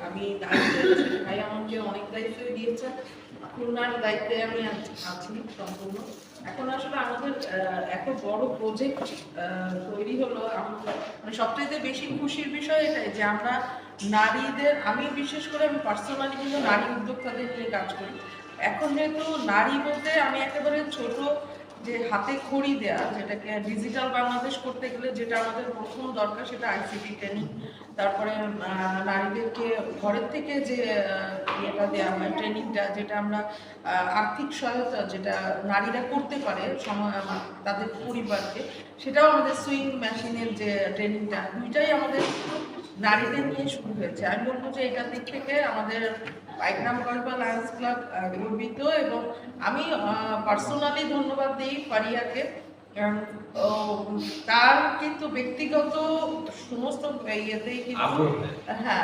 আমি দায়িত্বে ভাই আমাকে অনেক দায়িত্বই দিয়েছেন। খুলনার দায়িত্বে আমি আছি সম্পূর্ণ। এখন আসলে আমাদের এত বড় প্রজেক্ট তৈরি হলো, মানে সবচাইতে বেশি খুশির বিষয় এটাই যে আমরা নারীদের, আমি বিশেষ করে আমি পার্সোনালি কিন্তু নারী উদ্যোক্তাদের নিয়ে কাজ করি। এখন যেহেতু নারী বলতে আমি একেবারে ছোট যে হাতে খড়ি দেয়া, যেটাকে ডিজিটাল বাংলাদেশ করতে গেলে যেটা আমাদের প্রথম দরকার সেটা আইসিটি ট্রেনিং। তারপরে নারীদেরকে ঘরের থেকে যে ইয়েটা দেওয়া হয়, ট্রেনিংটা, যেটা আমরা আর্থিক সহায়তা যেটা নারীরা করতে পারে তাদের পরিবারকে, সেটাও আমাদের সুইং মেশিনের যে ট্রেনিংটা, দুইটাই আমাদের নারীদের নিয়ে শুরু হয়েছে। আমি বলবো যে এটার দিক থেকে আমাদের পাইকরাম গল্পা লায়ন্স ক্লাব গর্বিত, এবং আমি পার্সোনালি ধন্যবাদ দিই ফারিয়াকে। কারণ তার কিন্তু ব্যক্তিগত সমস্ত ইয়েতেই কিন্তু হ্যাঁ